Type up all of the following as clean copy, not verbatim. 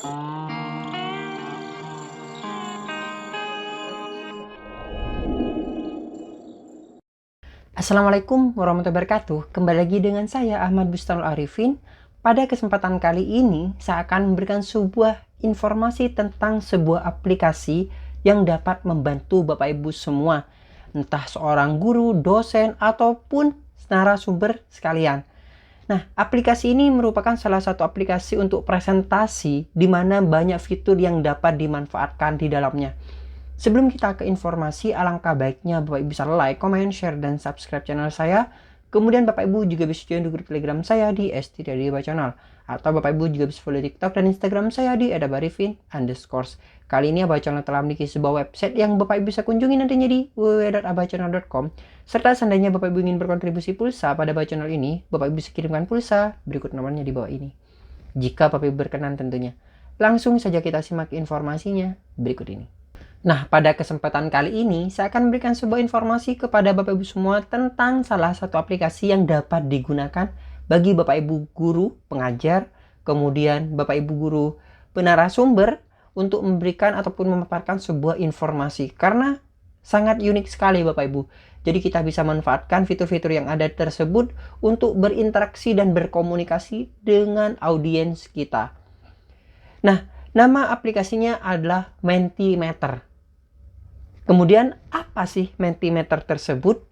Assalamualaikum warahmatullahi wabarakatuh. Kembali lagi dengan saya Ahmad Bustanul Arifin. Pada kesempatan kali ini saya akan memberikan sebuah informasi tentang sebuah aplikasi yang dapat membantu Bapak Ibu semua, entah seorang guru, dosen, ataupun narasumber sekalian. Nah, aplikasi ini merupakan salah satu aplikasi untuk presentasi di mana banyak fitur yang dapat dimanfaatkan di dalamnya. Sebelum kita ke informasi, alangkah baiknya Bapak Ibu bisa like, comment, share, dan subscribe channel saya. Kemudian Bapak Ibu juga bisa join di grup Telegram saya di @stdbacanal. Atau Bapak Ibu juga bisa follow TikTok dan Instagram saya di @abarifin_. Kali ini Abacanal telah memiliki sebuah website yang Bapak Ibu bisa kunjungi nantinya di www.abacanal.com. Serta seandainya Bapak Ibu ingin berkontribusi pulsa pada Abacanal ini, Bapak Ibu bisa kirimkan pulsa berikut nomornya di bawah ini. Jika Bapak Ibu berkenan tentunya. Langsung saja kita simak informasinya berikut ini. Nah, pada kesempatan kali ini, saya akan memberikan sebuah informasi kepada Bapak Ibu semua tentang salah satu aplikasi yang dapat digunakan bagi Bapak Ibu guru, pengajar, kemudian Bapak Ibu guru, penarasumber untuk memberikan ataupun memaparkan sebuah informasi. Karena sangat unik sekali Bapak Ibu. Jadi kita bisa manfaatkan fitur-fitur yang ada tersebut untuk berinteraksi dan berkomunikasi dengan audiens kita. Nah, nama aplikasinya adalah Mentimeter. Kemudian apa sih Mentimeter tersebut?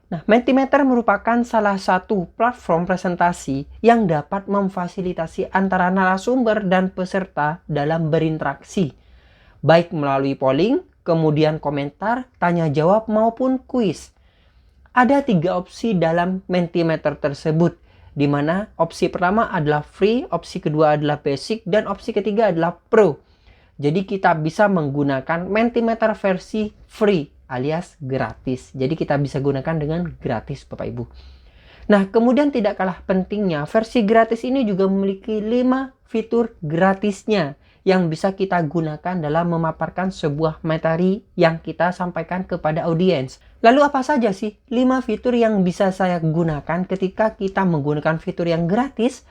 Nah, Mentimeter merupakan salah satu platform presentasi yang dapat memfasilitasi antara narasumber dan peserta dalam berinteraksi, baik melalui polling, kemudian komentar, tanya jawab maupun kuis. Ada 3 opsi dalam Mentimeter tersebut, di mana opsi pertama adalah free, opsi kedua adalah basic, dan opsi ketiga adalah pro. Jadi kita bisa menggunakan Mentimeter versi free alias gratis. Jadi kita bisa gunakan dengan gratis Bapak Ibu. Nah, kemudian tidak kalah pentingnya, versi gratis ini juga memiliki 5 fitur gratisnya yang bisa kita gunakan dalam memaparkan sebuah materi yang kita sampaikan kepada audiens. Lalu apa saja sih 5 fitur yang bisa saya gunakan ketika kita menggunakan fitur yang gratis?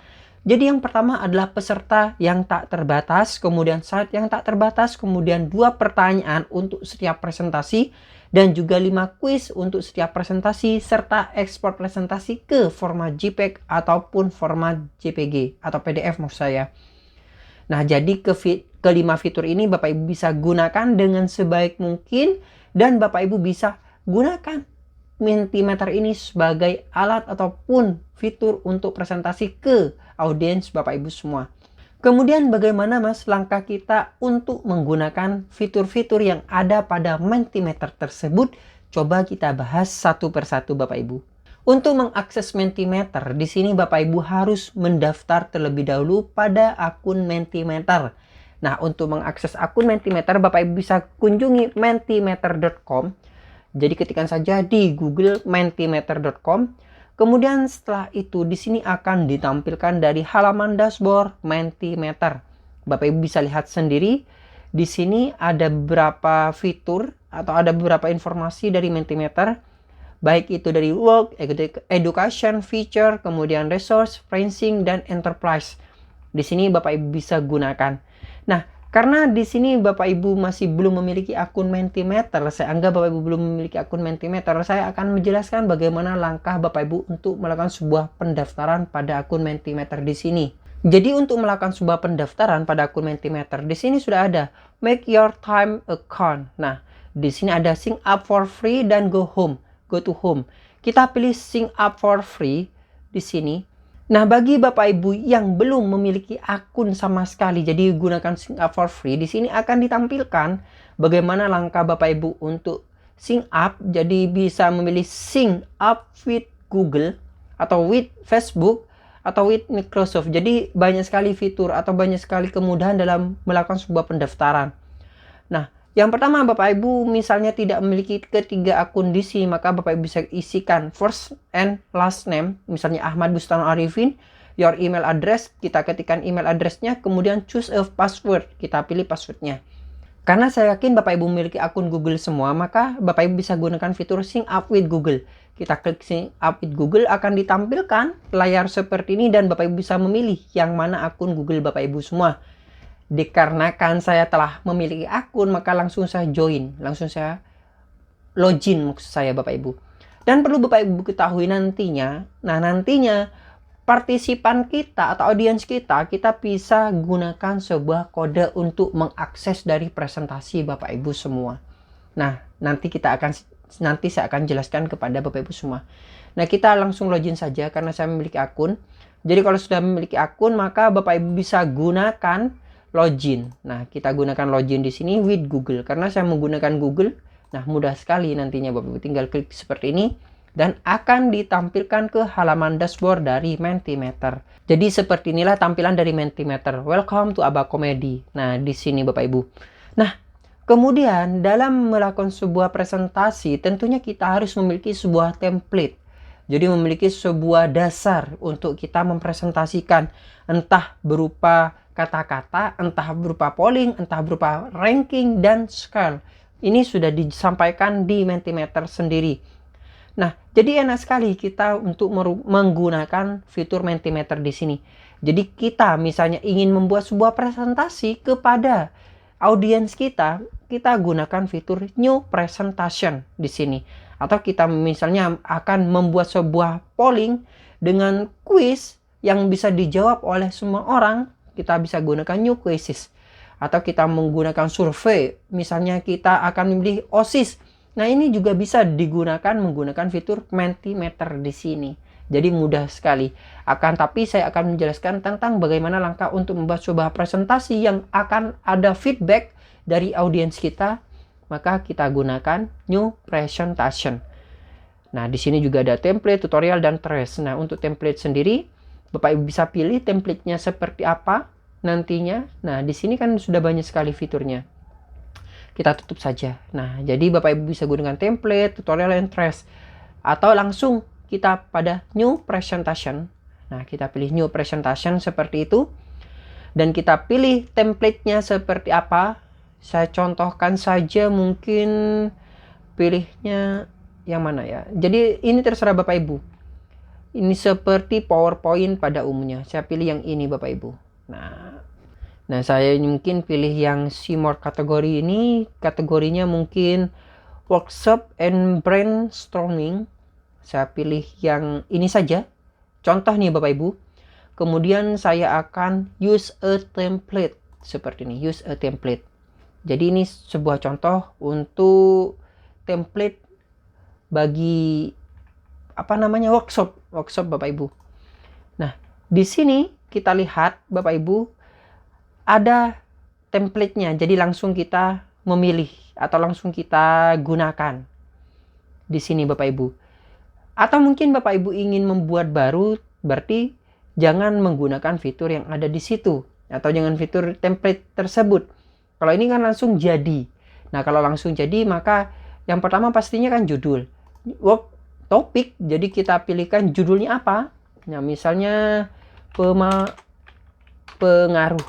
Jadi yang pertama adalah peserta yang tak terbatas, kemudian slide yang tak terbatas, kemudian 2 pertanyaan untuk setiap presentasi, dan juga 5 kuis untuk setiap presentasi, serta ekspor presentasi ke format JPEG ataupun format JPG atau PDF maksud saya. Nah, jadi kelima fitur ini Bapak Ibu bisa gunakan dengan sebaik mungkin, dan Bapak Ibu bisa gunakan Mentimeter ini sebagai alat ataupun fitur untuk presentasi ke audiens Bapak Ibu semua. Kemudian bagaimana Mas langkah kita untuk menggunakan fitur-fitur yang ada pada Mentimeter tersebut? Coba kita bahas satu persatu Bapak Ibu. Untuk mengakses Mentimeter, di sini Bapak Ibu harus mendaftar terlebih dahulu pada akun Mentimeter. Nah, untuk mengakses akun Mentimeter, Bapak Ibu bisa kunjungi mentimeter.com. Jadi ketikkan saja di Google mentimeter.com. Kemudian setelah itu di sini akan ditampilkan dari halaman dashboard Mentimeter. Bapak Ibu bisa lihat sendiri. Di sini ada beberapa fitur atau ada beberapa informasi dari Mentimeter. Baik itu dari work, education, feature, kemudian resource, pricing, dan enterprise. Di sini Bapak Ibu bisa gunakan. Nah, karena di sini Bapak Ibu masih belum memiliki akun Mentimeter, saya anggap Bapak Ibu belum memiliki akun Mentimeter, saya akan menjelaskan bagaimana langkah Bapak Ibu untuk melakukan sebuah pendaftaran pada akun Mentimeter di sini. Jadi untuk melakukan sebuah pendaftaran pada akun Mentimeter, di sini sudah ada make your time account. Nah, di sini ada sign up for free dan go to home. Kita pilih sign up for free di sini. Nah, bagi Bapak Ibu yang belum memiliki akun sama sekali, jadi gunakan sign up for free, di sini akan ditampilkan bagaimana langkah Bapak Ibu untuk sign up. Jadi bisa memilih sign up with Google atau with Facebook atau with Microsoft. Jadi banyak sekali fitur atau banyak sekali kemudahan dalam melakukan sebuah pendaftaran. Nah, yang pertama Bapak Ibu misalnya tidak memiliki ketiga akun di sini, maka Bapak Ibu bisa isikan first and last name, misalnya Ahmad Bustanul Arifin, your email address, kita ketikkan email addressnya, kemudian choose a password, kita pilih passwordnya. Karena saya yakin Bapak Ibu memiliki akun Google semua, maka Bapak Ibu bisa gunakan fitur Sync Up with Google. Kita klik Sync Up with Google, akan ditampilkan layar seperti ini dan Bapak Ibu bisa memilih yang mana akun Google Bapak Ibu semua. Dikarenakan saya telah memiliki akun, maka langsung saya join, langsung saya login maksud saya Bapak Ibu. Dan perlu Bapak Ibu ketahui nantinya, partisipan kita atau audiens kita bisa gunakan sebuah kode untuk mengakses dari presentasi Bapak Ibu semua. Nah, nanti saya akan jelaskan kepada Bapak Ibu semua. Nah, kita langsung login saja karena saya memiliki akun. Jadi kalau sudah memiliki akun, maka Bapak Ibu bisa gunakan login. Nah, kita gunakan login di sini with Google. Karena saya menggunakan Google, nah mudah sekali nantinya Bapak Ibu tinggal klik seperti ini dan akan ditampilkan ke halaman dashboard dari Mentimeter. Jadi seperti inilah tampilan dari Mentimeter. Welcome to Aba Comedy. Nah, di sini Bapak Ibu. Nah, kemudian dalam melakukan sebuah presentasi, tentunya kita harus memiliki sebuah template. Jadi memiliki sebuah dasar untuk kita mempresentasikan, entah berupa kata-kata, entah berupa polling, entah berupa ranking dan scale. Ini sudah disampaikan di Mentimeter sendiri. Nah, jadi enak sekali kita untuk menggunakan fitur Mentimeter di sini. Jadi kita misalnya ingin membuat sebuah presentasi kepada audiens kita gunakan fitur New Presentation di sini. Atau kita misalnya akan membuat sebuah polling dengan quiz yang bisa dijawab oleh semua orang, kita bisa gunakan New Quizzes. Atau kita menggunakan survei, misalnya kita akan memilih OSIS. Nah, ini juga bisa digunakan menggunakan fitur Mentimeter di sini. Jadi mudah sekali. Tapi saya akan menjelaskan tentang bagaimana langkah untuk membuat sebuah presentasi yang akan ada feedback dari audiens kita. Maka kita gunakan New Presentation. Nah, di sini juga ada template, tutorial, dan trace. Nah, untuk template sendiri, Bapak Ibu bisa pilih template-nya seperti apa nantinya. Nah, di sini kan sudah banyak sekali fiturnya. Kita tutup saja. Nah, jadi Bapak Ibu bisa gunakan template, tutorial, dan trace. Atau langsung kita pada New Presentation. Nah, kita pilih New Presentation seperti itu. Dan kita pilih template-nya seperti apa. Saya contohkan saja, mungkin pilihnya yang mana ya. Jadi ini terserah Bapak Ibu. Ini seperti PowerPoint pada umumnya. Saya pilih yang ini Bapak Ibu. Nah, saya mungkin pilih yang Seymour kategori ini. Kategorinya mungkin Workshop and Brainstorming. Saya pilih yang ini saja. Contoh nih Bapak Ibu. Kemudian saya akan use a template. Seperti ini, use a template. Jadi ini sebuah contoh untuk template bagi workshop Bapak Ibu. Nah, di sini kita lihat Bapak Ibu ada template-nya, jadi langsung kita memilih atau langsung kita gunakan di sini Bapak Ibu. Atau mungkin Bapak Ibu ingin membuat baru, berarti jangan menggunakan fitur yang ada di situ atau jangan fitur template tersebut. Kalau ini kan langsung jadi. Nah, kalau langsung jadi maka yang pertama pastinya kan judul. Work topik, jadi kita pilihkan judulnya apa. Nah, misalnya pengaruh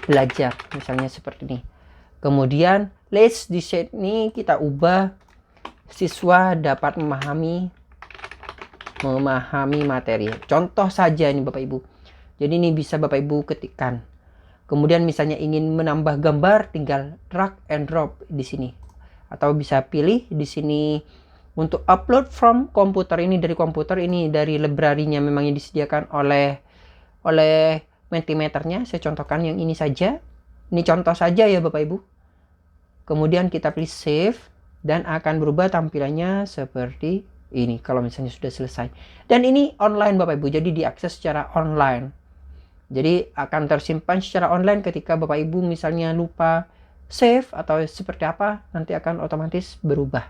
belajar, misalnya seperti ini. Kemudian let's decide ini kita ubah siswa dapat memahami materi. Contoh saja ini Bapak Ibu. Jadi ini bisa Bapak Ibu ketikkan. Kemudian misalnya ingin menambah gambar, tinggal drag and drop di sini. Atau bisa pilih di sini untuk upload from komputer, ini dari komputer, ini dari library-nya memang yang disediakan oleh Mentimeternya. Saya contohkan yang ini saja. Ini contoh saja ya Bapak Ibu. Kemudian kita pilih save dan akan berubah tampilannya seperti ini kalau misalnya sudah selesai. Dan ini online Bapak Ibu, jadi diakses secara online. Jadi akan tersimpan secara online ketika Bapak Ibu misalnya lupa save atau seperti apa, nanti akan otomatis berubah.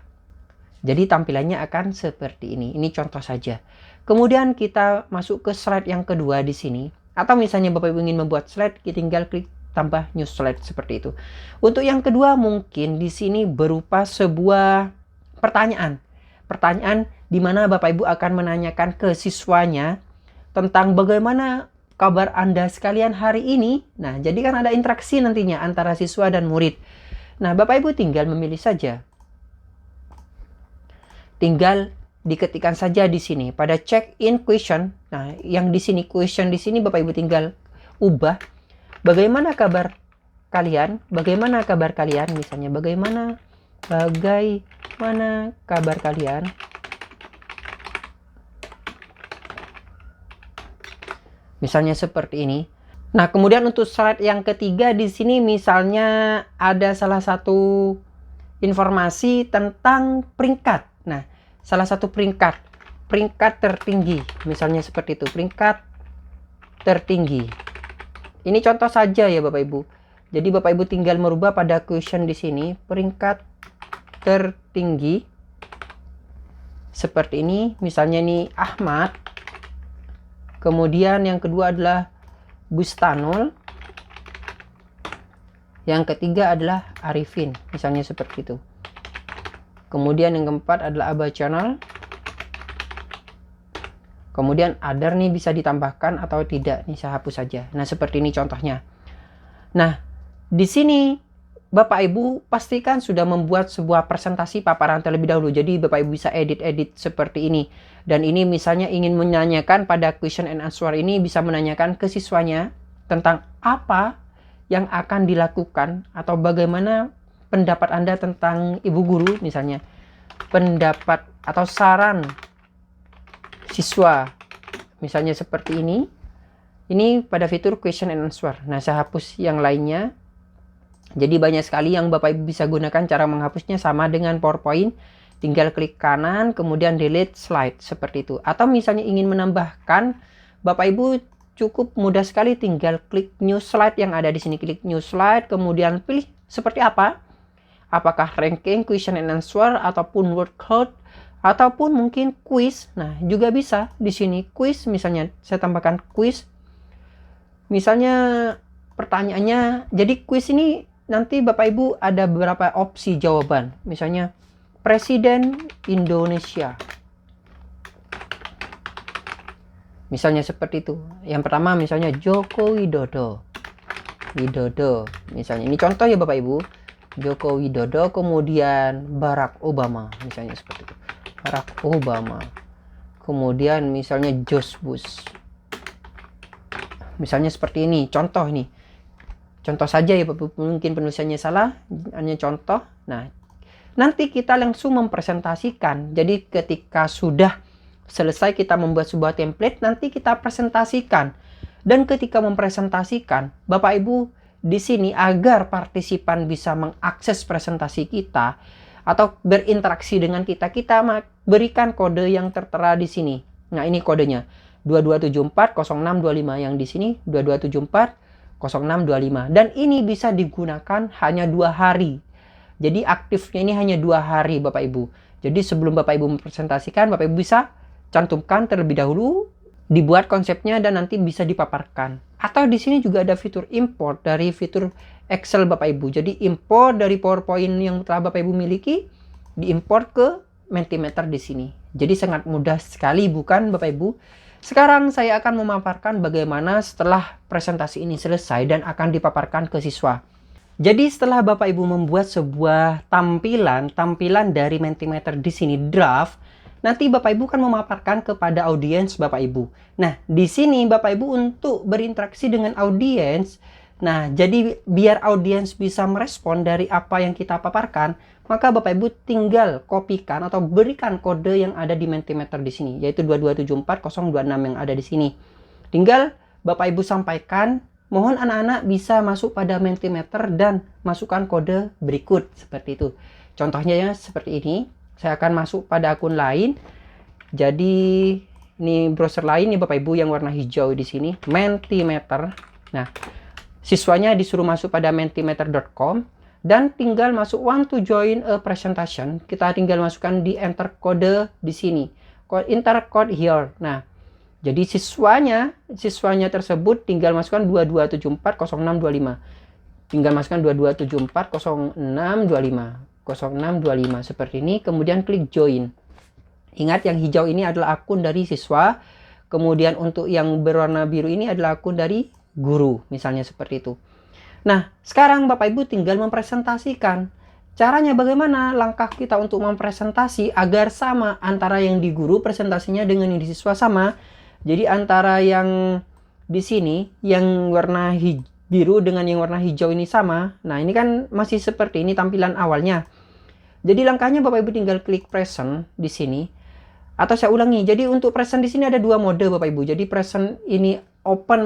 Jadi tampilannya akan seperti ini. Ini contoh saja. Kemudian kita masuk ke slide yang kedua di sini. Atau misalnya Bapak Ibu ingin membuat slide, kita tinggal klik tambah new slide seperti itu. Untuk yang kedua mungkin di sini berupa sebuah pertanyaan. Pertanyaan di mana Bapak Ibu akan menanyakan ke siswanya tentang bagaimana kabar Anda sekalian hari ini. Nah, jadi kan ada interaksi nantinya antara siswa dan murid. Nah, Bapak Ibu tinggal memilih saja. Tinggal diketikkan saja di sini pada check in question. Nah, yang di sini question di sini Bapak Ibu tinggal ubah. Bagaimana kabar kalian? Bagaimana kabar kalian? Misalnya bagaimana kabar kalian? Misalnya seperti ini. Nah, kemudian untuk slide yang ketiga di sini misalnya ada salah satu informasi tentang peringkat. Nah, salah satu peringkat tertinggi, misalnya seperti itu, peringkat tertinggi. Ini contoh saja ya Bapak Ibu. Jadi Bapak Ibu tinggal merubah pada question di sini, peringkat tertinggi seperti ini. Misalnya ini Ahmad. Kemudian yang kedua adalah Bustanul. Yang ketiga adalah Arifin, misalnya seperti itu. Kemudian yang keempat adalah Abah Channel. Kemudian other nih bisa ditambahkan atau tidak, nih saya hapus saja. Nah, seperti ini contohnya. Nah, di sini Bapak Ibu pastikan sudah membuat sebuah presentasi paparan terlebih dahulu. Jadi Bapak Ibu bisa edit-edit seperti ini. Dan ini misalnya ingin menanyakan pada question and answer ini, bisa menanyakan ke siswanya tentang apa yang akan dilakukan atau bagaimana pendapat Anda tentang Ibu Guru, misalnya pendapat atau saran siswa, misalnya seperti ini. Ini pada fitur question and answer. Nah, saya hapus yang lainnya. Jadi banyak sekali yang Bapak Ibu bisa gunakan. Cara menghapusnya sama dengan PowerPoint, tinggal klik kanan kemudian delete slide seperti itu. Atau misalnya ingin menambahkan, Bapak Ibu cukup mudah sekali, tinggal klik new slide yang ada di sini. Klik new slide kemudian pilih seperti apa, apakah ranking, question and answer, ataupun word cloud, ataupun mungkin quiz. Nah, juga bisa di sini quiz, misalnya saya tambahkan quiz. Misalnya pertanyaannya, jadi quiz ini nanti Bapak Ibu ada beberapa opsi jawaban. Misalnya Presiden Indonesia. Misalnya seperti itu. Yang pertama misalnya Joko Widodo. Misalnya ini contoh ya Bapak Ibu. Joko Widodo, kemudian Barack Obama, misalnya seperti itu. Barack Obama. Kemudian misalnya George Bush. Misalnya seperti ini, contoh ini. Contoh saja ya Bapak Ibu, mungkin penulisannya salah, hanya contoh. Nah, nanti kita langsung mempresentasikan. Jadi ketika sudah selesai kita membuat sebuah template, nanti kita presentasikan. Dan ketika mempresentasikan, Bapak Ibu di sini agar partisipan bisa mengakses presentasi kita atau berinteraksi dengan kita, kita berikan kode yang tertera di sini. Nah, ini kodenya 22740625, yang di sini 22740625. Dan ini bisa digunakan hanya 2 hari. Jadi aktifnya ini hanya 2 hari Bapak Ibu. Jadi sebelum Bapak Ibu mempresentasikan, Bapak Ibu bisa cantumkan terlebih dahulu, dibuat konsepnya dan nanti bisa dipaparkan. Atau di sini juga ada fitur import dari fitur Excel Bapak Ibu. Jadi import dari PowerPoint yang telah Bapak Ibu miliki, diimport ke Mentimeter di sini. Jadi sangat mudah sekali, bukan Bapak Ibu? Sekarang saya akan memaparkan bagaimana setelah presentasi ini selesai dan akan dipaparkan ke siswa. Jadi setelah Bapak Ibu membuat sebuah tampilan dari Mentimeter di sini draft, nanti Bapak Ibu kan memaparkan kepada audiens Bapak Ibu. Nah, di sini Bapak Ibu untuk berinteraksi dengan audiens, nah jadi biar audiens bisa merespon dari apa yang kita paparkan, maka Bapak Ibu tinggal kopikan atau berikan kode yang ada di Mentimeter di sini, yaitu 2274026 yang ada di sini. Tinggal Bapak Ibu sampaikan, mohon anak-anak bisa masuk pada Mentimeter dan masukkan kode berikut, seperti itu. Contohnya ya seperti ini. Saya akan masuk pada akun lain. Jadi ini browser lain nih Bapak Ibu yang warna hijau di sini, Mentimeter. Nah, siswanya disuruh masuk pada mentimeter.com dan tinggal masuk want to join a presentation. Kita tinggal masukkan di enter kode di sini. Enter code here. Nah, jadi siswanya tersebut tinggal masukkan 22740625. Tinggal masukkan 22740625 seperti ini, kemudian klik join. Ingat yang hijau ini adalah akun dari siswa, kemudian untuk yang berwarna biru ini adalah akun dari guru, misalnya seperti itu. Nah, sekarang Bapak Ibu tinggal mempresentasikan. Caranya bagaimana? Langkah kita untuk mempresentasi agar sama antara yang di guru presentasinya dengan yang di siswa sama. Jadi antara yang di sini yang warna biru dengan yang warna hijau ini sama. Nah, ini kan masih seperti ini tampilan awalnya. Jadi langkahnya Bapak Ibu tinggal klik present di sini. Atau saya ulangi. Jadi untuk present di sini ada dua mode Bapak Ibu. Jadi present ini open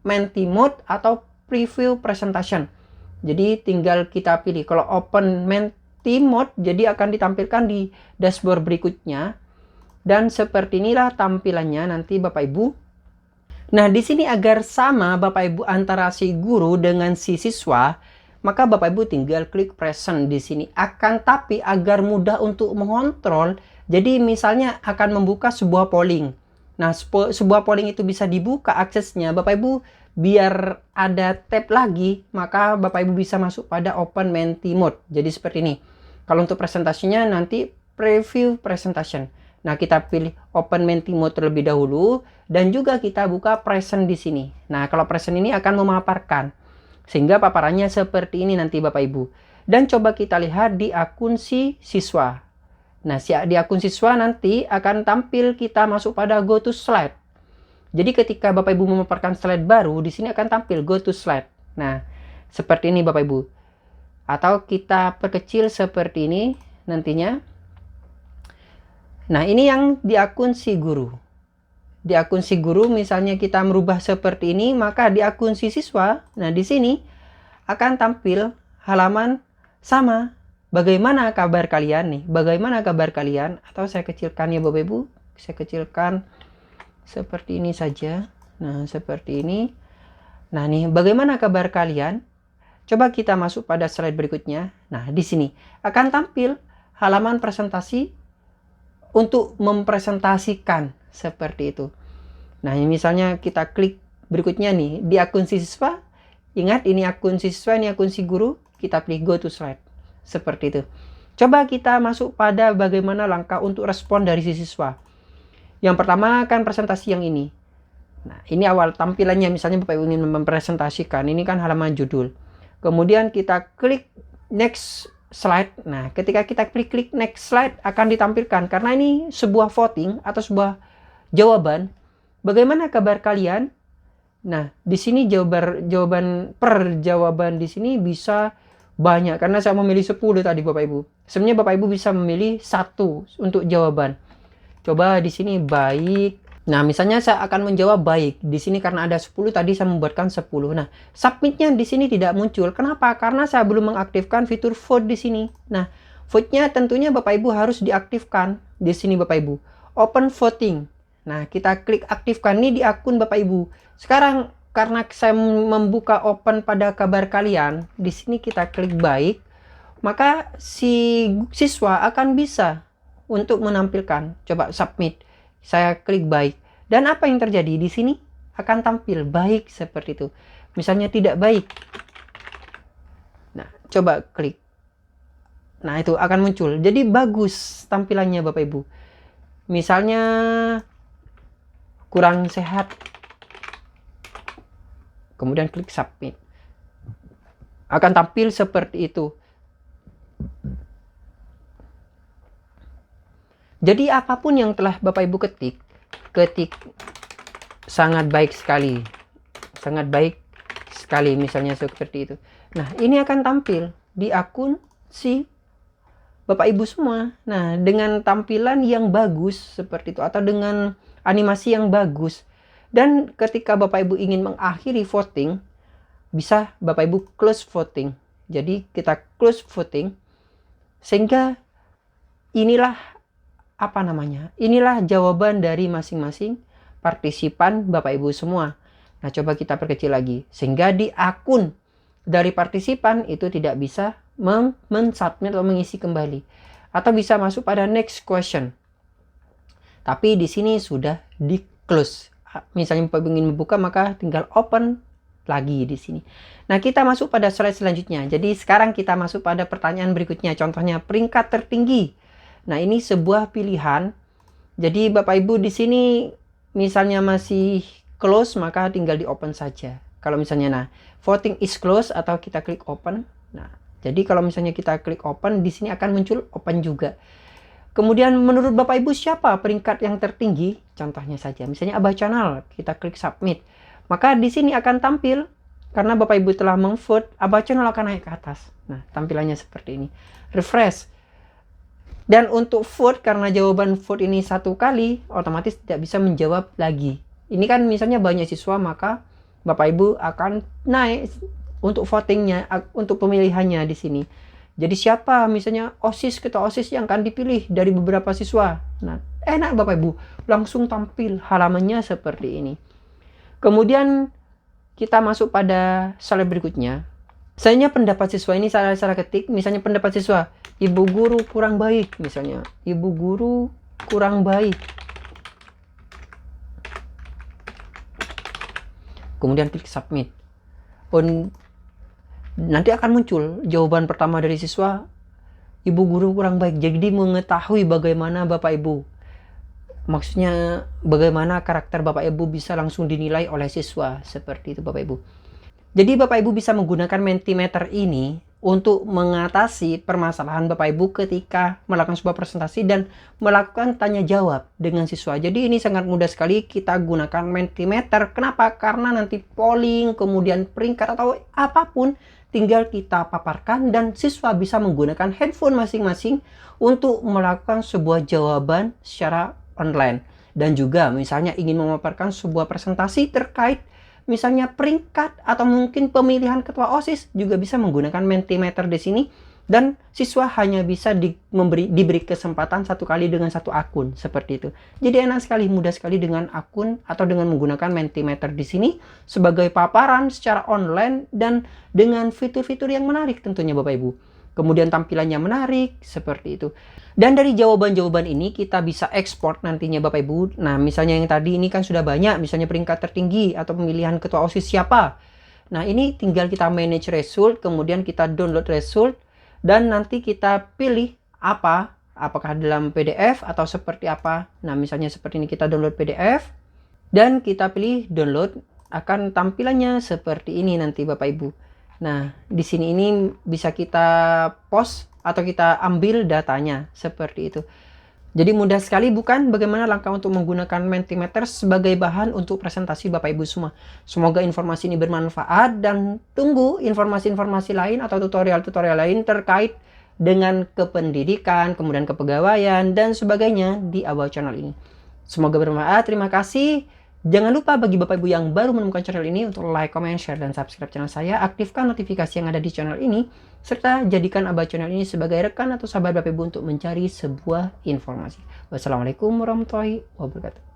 Menti mode atau preview presentation. Jadi tinggal kita pilih. Kalau open Menti mode jadi akan ditampilkan di dashboard berikutnya. Dan seperti inilah tampilannya nanti Bapak Ibu. Nah, di sini agar sama Bapak Ibu antara si guru dengan si siswa, maka Bapak Ibu tinggal klik present di sini. Akan tapi agar mudah untuk mengontrol, jadi misalnya akan membuka sebuah polling. Nah, sebuah polling itu bisa dibuka aksesnya. Bapak Ibu biar ada tab lagi, maka Bapak Ibu bisa masuk pada open Menti mode. Jadi seperti ini. Kalau untuk presentasinya nanti preview presentation. Nah, kita pilih open Menti mode terlebih dahulu dan juga kita buka present di sini. Nah, kalau present ini akan memaparkan sehingga paparannya seperti ini nanti Bapak Ibu. Dan coba kita lihat di akun si siswa. Nah, di akun siswa nanti akan tampil kita masuk pada go to slide. Jadi ketika Bapak Ibu memaparkan slide baru, di sini akan tampil go to slide. Nah, seperti ini Bapak Ibu. Atau kita perkecil seperti ini nantinya. Nah, ini yang di akun si guru. Di akun si guru misalnya kita merubah seperti ini, maka di akun si siswa, nah di sini akan tampil halaman sama. Bagaimana kabar kalian nih? Bagaimana kabar kalian? Atau saya kecilkan ya Bapak Ibu. Saya kecilkan seperti ini saja. Nah, seperti ini. Nah, nih bagaimana kabar kalian? Coba kita masuk pada slide berikutnya. Nah, di sini akan tampil halaman presentasi untuk mempresentasikan seperti itu. Nah, misalnya kita klik berikutnya nih di akun siswa. Ingat ini akun siswa, ini akun si guru. Kita pilih go to slide. Seperti itu. Coba kita masuk pada bagaimana langkah untuk respon dari si siswa. Yang pertama kan presentasi yang ini. Nah, ini awal tampilannya. Misalnya Bapak ingin mempresentasikan. Ini kan halaman judul. Kemudian kita klik next slide. Nah, ketika kita klik next slide akan ditampilkan karena ini sebuah voting atau sebuah jawaban. Bagaimana kabar kalian? Nah, di sini jawaban per jawaban di sini bisa banyak karena saya memilih 10 tadi Bapak Ibu. Sebenarnya Bapak Ibu bisa memilih 1 untuk jawaban. Coba di sini baik. Nah, misalnya saya akan menjawab baik. Di sini karena ada 10 tadi saya membuatkan 10. Nah, submitnya di sini tidak muncul. Kenapa? Karena saya belum mengaktifkan fitur vote di sini. Nah, vote-nya tentunya Bapak Ibu harus diaktifkan. Di sini Bapak Ibu. Open voting. Nah, kita klik aktifkan ini di akun Bapak Ibu. Sekarang karena saya membuka open pada kabar kalian, di sini kita klik baik, maka si siswa akan bisa untuk menampilkan. Coba submit. Saya klik baik. Dan apa yang terjadi di sini? Akan tampil baik seperti itu. Misalnya tidak baik. Nah, coba klik. Nah, itu akan muncul. Jadi bagus tampilannya Bapak Ibu. Misalnya kurang sehat. Kemudian klik submit. Akan tampil seperti itu. Jadi apapun yang telah Bapak Ibu ketik sangat baik sekali. Sangat baik sekali misalnya seperti itu. Nah, ini akan tampil di akun si Bapak Ibu semua. Nah, dengan tampilan yang bagus seperti itu atau dengan animasi yang bagus. Dan ketika Bapak Ibu ingin mengakhiri voting, bisa Bapak Ibu close voting. Jadi kita close voting sehingga inilah inilah jawaban dari masing-masing partisipan Bapak Ibu semua. Nah, coba kita perkecil lagi. Sehingga di akun dari partisipan itu tidak bisa men-submit atau mengisi kembali. Atau bisa masuk pada next question. Tapi di sini sudah di close. Misalnya Bapak ingin membuka maka tinggal open lagi di sini. Nah, kita masuk pada slide selanjutnya. Jadi sekarang kita masuk pada pertanyaan berikutnya. Contohnya peringkat tertinggi. Nah, ini sebuah pilihan. Jadi Bapak Ibu di sini misalnya masih close maka tinggal di open saja. Kalau misalnya voting is closed atau kita klik open. Nah, jadi kalau misalnya kita klik open di sini akan muncul open juga. Kemudian menurut Bapak Ibu siapa peringkat yang tertinggi? Contohnya saja misalnya Abah Channel, kita klik submit. Maka di sini akan tampil, karena Bapak Ibu telah meng-vote, Abah Channel akan naik ke atas. Nah, tampilannya seperti ini. Refresh. Dan untuk vote, karena jawaban vote ini 1 kali, otomatis tidak bisa menjawab lagi. Ini kan misalnya banyak siswa, maka Bapak Ibu akan naik untuk votingnya, untuk pemilihannya di sini. Jadi siapa misalnya OSIS, ketua OSIS yang akan dipilih dari beberapa siswa. Nah, enak Bapak Ibu, langsung tampil halamannya seperti ini. Kemudian kita masuk pada slide berikutnya. Misalnya pendapat siswa ini saya ketik, misalnya pendapat siswa, ibu guru kurang baik, misalnya ibu guru kurang baik. Kemudian klik submit. Nanti akan muncul jawaban pertama dari siswa, ibu guru kurang baik. Jadi mengetahui bagaimana Bapak Ibu, maksudnya bagaimana karakter Bapak Ibu bisa langsung dinilai oleh siswa. Seperti itu Bapak Ibu. Jadi Bapak Ibu bisa menggunakan Mentimeter ini untuk mengatasi permasalahan Bapak Ibu ketika melakukan sebuah presentasi dan melakukan tanya jawab dengan siswa. Jadi ini sangat mudah sekali kita gunakan Mentimeter. Kenapa? Karena nanti polling, kemudian peringkat atau apapun, tinggal kita paparkan dan siswa bisa menggunakan handphone masing-masing untuk melakukan sebuah jawaban secara online. Dan juga misalnya ingin memaparkan sebuah presentasi terkait misalnya peringkat atau mungkin pemilihan ketua OSIS, juga bisa menggunakan Mentimeter di sini. Dan siswa hanya bisa diberi kesempatan 1 kali dengan 1 akun, seperti itu. Jadi enak sekali, mudah sekali dengan akun atau dengan menggunakan Mentimeter di sini sebagai paparan secara online dan dengan fitur-fitur yang menarik tentunya Bapak Ibu. Kemudian tampilannya menarik, seperti itu. Dan dari jawaban-jawaban ini kita bisa ekspor nantinya Bapak Ibu. Nah, misalnya yang tadi ini kan sudah banyak, misalnya peringkat tertinggi atau pemilihan ketua OSIS siapa. Nah, ini tinggal kita manage result, kemudian kita download result, dan nanti kita pilih apa, apakah dalam PDF atau seperti apa. Nah, misalnya seperti ini, kita download PDF dan kita pilih download, akan tampilannya seperti ini nanti Bapak Ibu. Nah, di sini ini bisa kita post atau kita ambil datanya seperti itu. Jadi mudah sekali bukan? Bagaimana langkah untuk menggunakan Mentimeter sebagai bahan untuk presentasi Bapak Ibu semua. Semoga informasi ini bermanfaat dan tunggu informasi-informasi lain atau tutorial-tutorial lain terkait dengan kependidikan, kemudian kepegawaian dan sebagainya di Abah Channel ini. Semoga bermanfaat. Terima kasih. Jangan lupa bagi Bapak Ibu yang baru menemukan channel ini untuk like, comment, share, dan subscribe channel saya. Aktifkan notifikasi yang ada di channel ini. Serta jadikan Abah Channel ini sebagai rekan atau sahabat Bapak Ibu untuk mencari sebuah informasi. Wassalamualaikum warahmatullahi wabarakatuh.